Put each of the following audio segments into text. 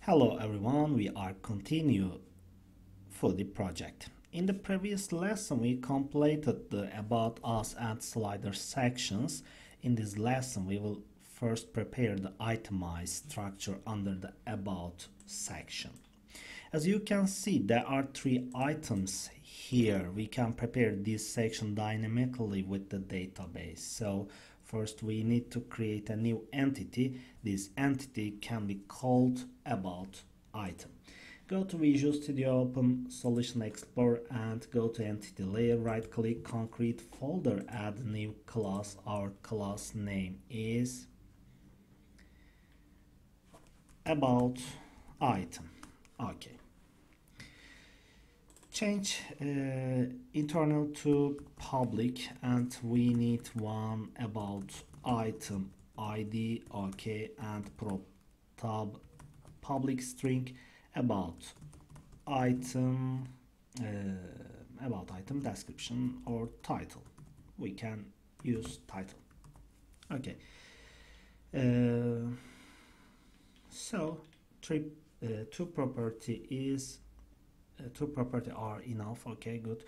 Hello everyone, we are continue Foody project. In the previous lesson we completed the About Us and Slider sections. In this lesson we will first prepare the itemized structure under the About section. As you can see, there are three items here. We can prepare this section dynamically with the database. So first we need to create a new entity. This entity can be called AboutItem. Go to Visual Studio, open Solution Explorer and go to Entity Layer, right click, Concrete Folder, add new class. Our class name is AboutItem. Okay. Change internal to public and we need one about item ID. Okay, and prop tab public string about item description or title. We can use title. Okay. So two property are enough. Okay, good.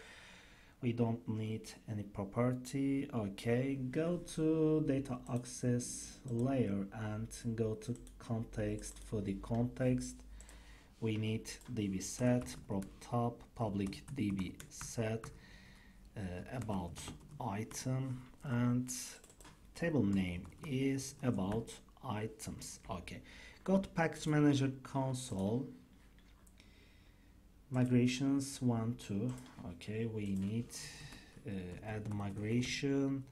We don't need any property. Okay, go to data access layer and go to context. For the context we need db set prop tab public db set about item and table name is about items. Okay, go to package manager console, migrations 1 2. Okay, we need add migration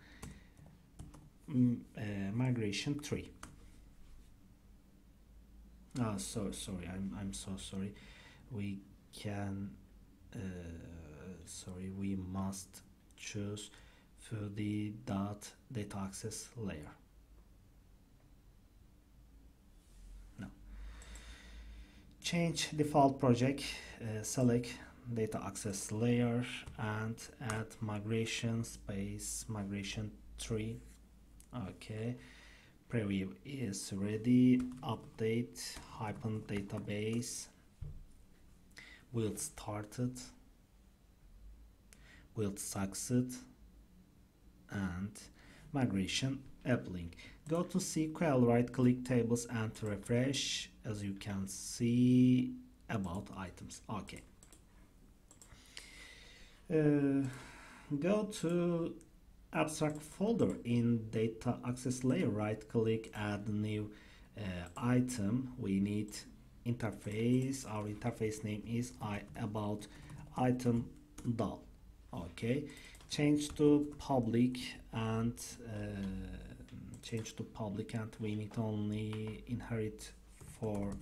3. So sorry, I'm so sorry. We can we must choose for the data access layer. Change default project, select data access layer and add migration space migration 3. Okay, preview is ready. Update hyphen database build started, build succeed and migration uplink. Go to SQL, right click tables and refresh. As you can see, about items. Okay, go to abstract folder in data access layer, right click, add new item. We need interface. Our interface name is about item doll. Okay, change to public and we need only inherit for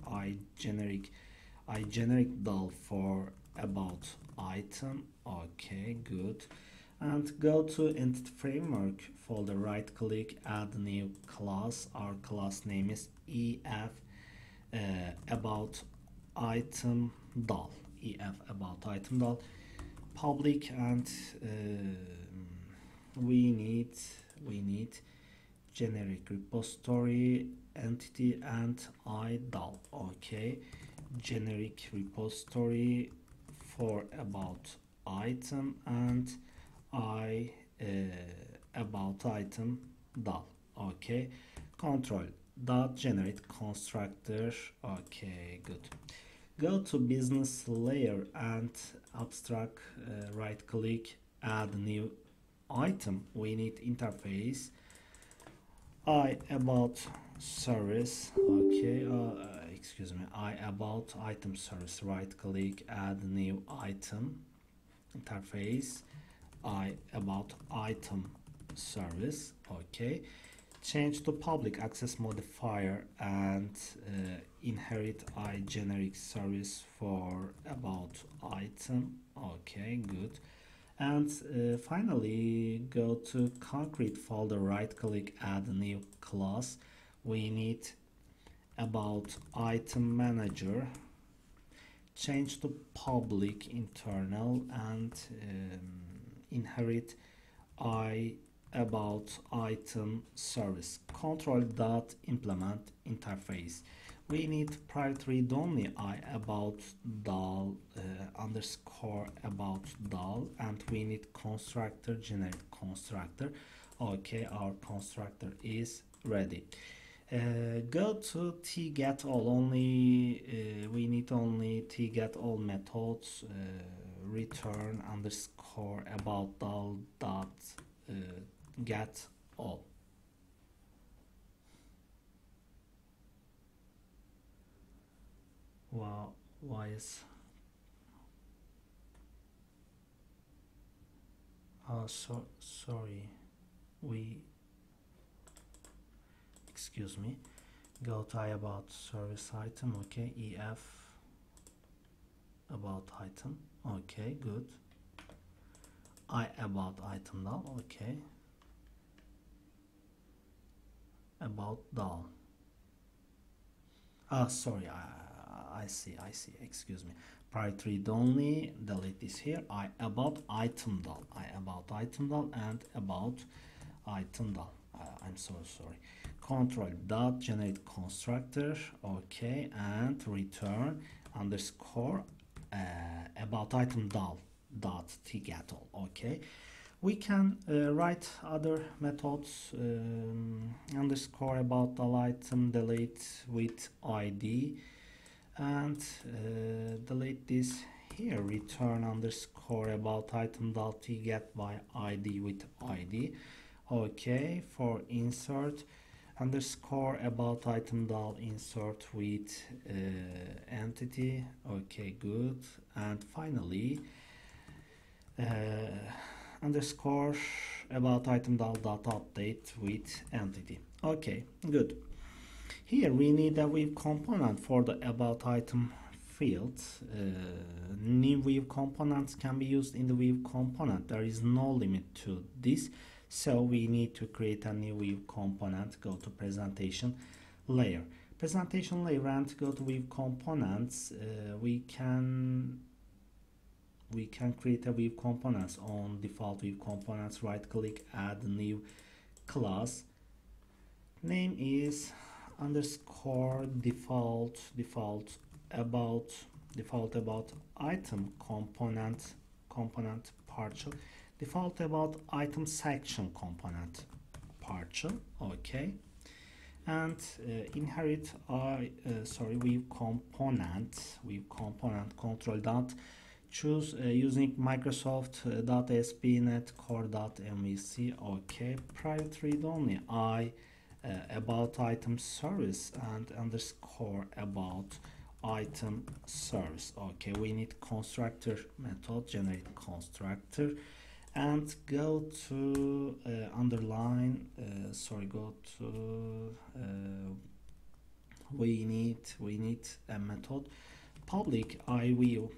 generic doll for about item. Okay, good. And go to entity framework folder, right click, add new class. Our class name is ef about item doll, public and we need generic repository entity and idol. Okay, generic repository for about item and about item doll. Okay, control dot generate constructor. Okay, good. Go to business layer and abstract, right click, add new item. We need interface about service. Okay, excuse me, about item service, right click, add new item interface about item service. Okay, change to public access modifier and inherit generic service for about item. Okay, good. And finally go to concrete folder, right click, add new class. We need about item manager, change to public internal and inherit about item service. Control dot implement interface. we need private read only I about dal underscore about dal, and we need constructor, generate constructor. Okay, our constructor is ready. Go to tGetAll. We need only tGetAll methods. Return underscore about dal dot get all. Wow, why is sorry, we excuse me, go to I about service item. Okay, ef about item. Okay, good. I about item now. Okay, about down. Sorry, I see, excuse me. Private read only, delete this here. I about item doll, and about item doll. I'm so sorry. Control dot generate constructor. Okay, and return underscore about item doll dot tGetAll. Okay, we can write other methods. Underscore about doll item delete with id, and delete this here. Return underscore about item dot tget by id with id. Okay, for insert underscore about item dot insert with entity. Okay, good. And finally underscore about item dot update with entity. Okay, good. Here we need a Weave component for the about item field. New Weave components can be used in the Weave component. There is no limit to this, so we need to create a new Weave component. Go to presentation layer, and go to Weave components. We can create a Weave components on default Weave components. Right click, add new class. Name is underscore default about item component partial, default about item section component partial. Okay, and inherit Weave component control dot choose using Microsoft .ASP.NET Core.MVC. Okay, private read only I about item service and underscore about item service. Okay, we need constructor method, generate constructor, and go to underline. Go to we need a method public I will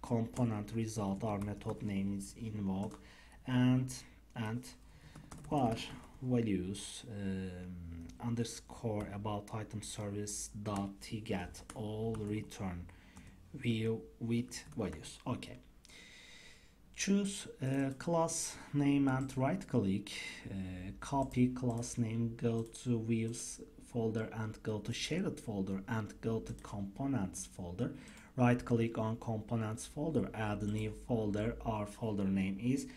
component result. Our method name is invoke, and var values underscore about item service dot tget all return view with values. Okay, choose class name and right click, copy class name, go to views folder and go to shared folder and go to components folder. Right click on components folder, add a new folder. Our folder name is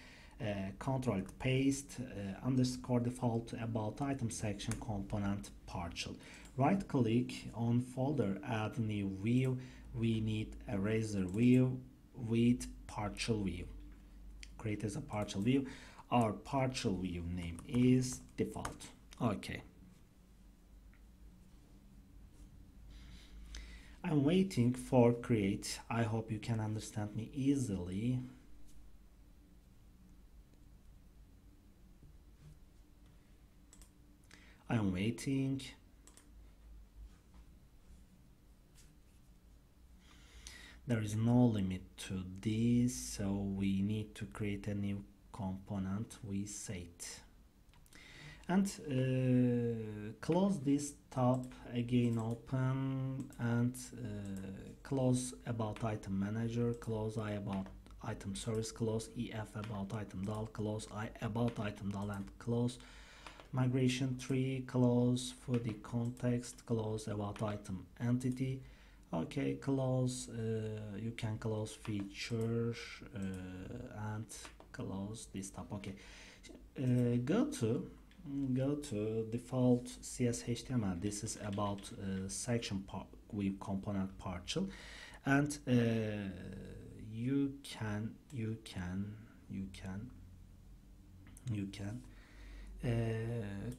control paste underscore default about item section component partial. Right click on folder, add new view. We need eraser view with partial view. Create as a partial view. Our partial view name is default. Okay, I'm waiting for create. I hope you can understand me easily. I'm waiting. There is no limit to this, so we need to create a new component. We set and close this tab again, open and close about item manager, close I about item service, close ef about item dal, close I about item dal, and close migration tree, close Foody context, close about item entity. Okay, close, you can close feature and close this tab. Okay, go to default CSHTML. This is about section part with component partial, and you can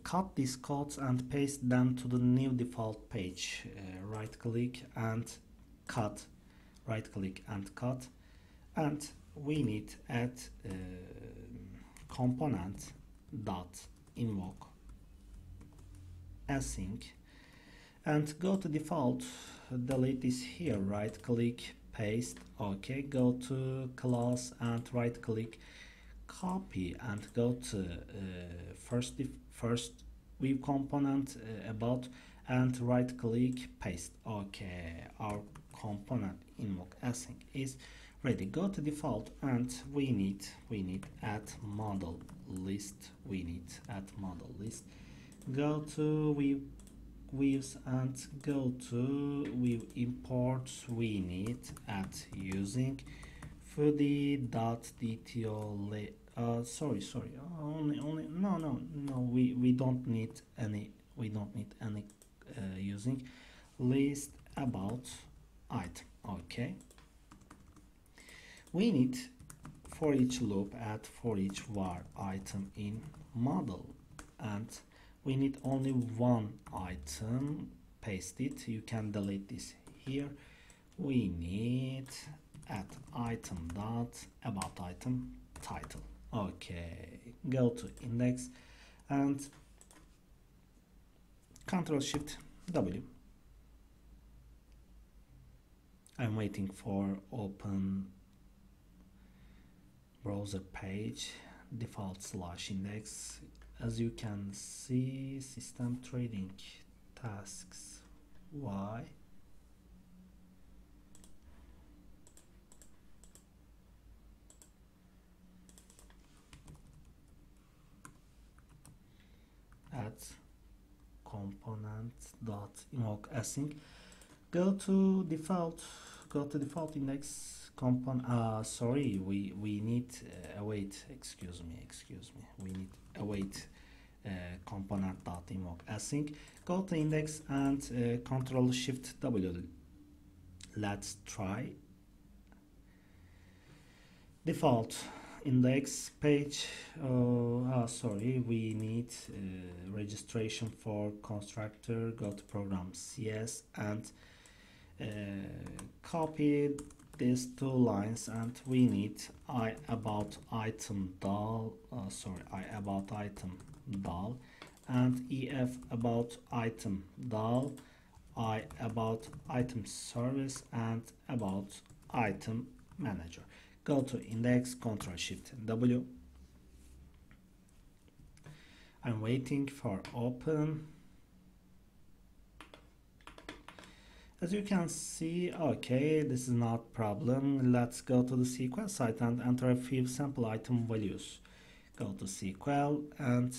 cut these codes and paste them to the new default page. Right click and cut, and we need add component dot invoke async, and go to default, delete this here, right click, paste. Okay, go to class and right click, copy, and go to first with component about, and right click, paste. Okay, our component invoke async is ready. Go to default, and we need add model list. Go to views and go to view imports. We need add using Foody.dto sorry, only no, we don't need any using list about item. Okay, we need for each loop add for each var item in model, and we need only one item, paste it. You can delete this here. We need add item dot about item title. Okay, go to index and Ctrl+Shift+W. I'm waiting for open browser page, default /index. As you can see, system trading tasks Y. Add component dot invoke async. Go to default index component. Sorry, we need await. Excuse me. We need await component dot invoke async. Go to index and Ctrl+Shift+W. Let's try default index page. Sorry, we need registration for constructor. Go to program CS and copy these two lines, and we need AboutItem dal and EF AboutItem dal, AboutItem service, and AboutItem manager. Go to index, Ctrl+Shift+W. I'm waiting for open. As you can see, okay, this is not problem. Let's go to the SQL site and enter a few sample item values. Go to SQL and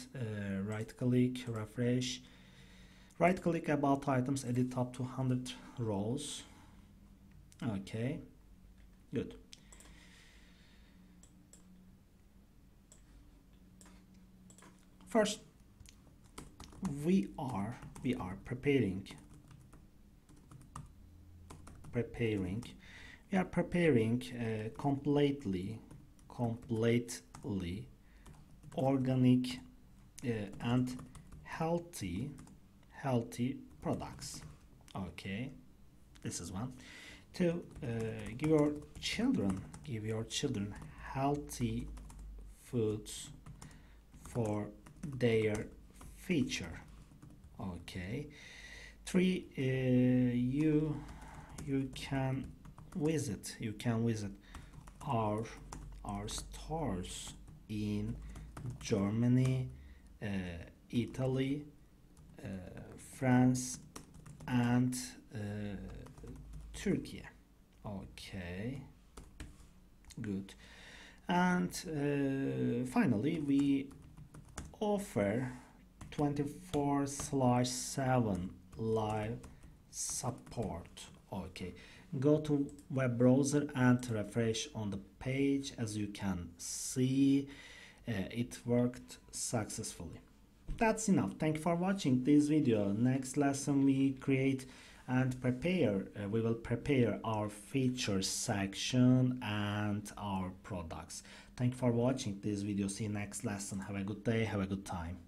right click, refresh. Right click about items, edit up to 100 rows. Okay, good. First, we are preparing completely organic and healthy products. Okay, this is one. To give your children healthy foods for their future. Okay. 3, you can visit our stores in Germany, Italy, France, and Turkey. Okay, good. And finally, we offer 24/7 live support. Okay, go to web browser and refresh on the page. As you can see, it worked successfully. That's enough. Thank you for watching this video. Next lesson we create and prepare, we will prepare our features section and our products. Thank you for watching this video. See you next lesson. Have a good day. Have a good time.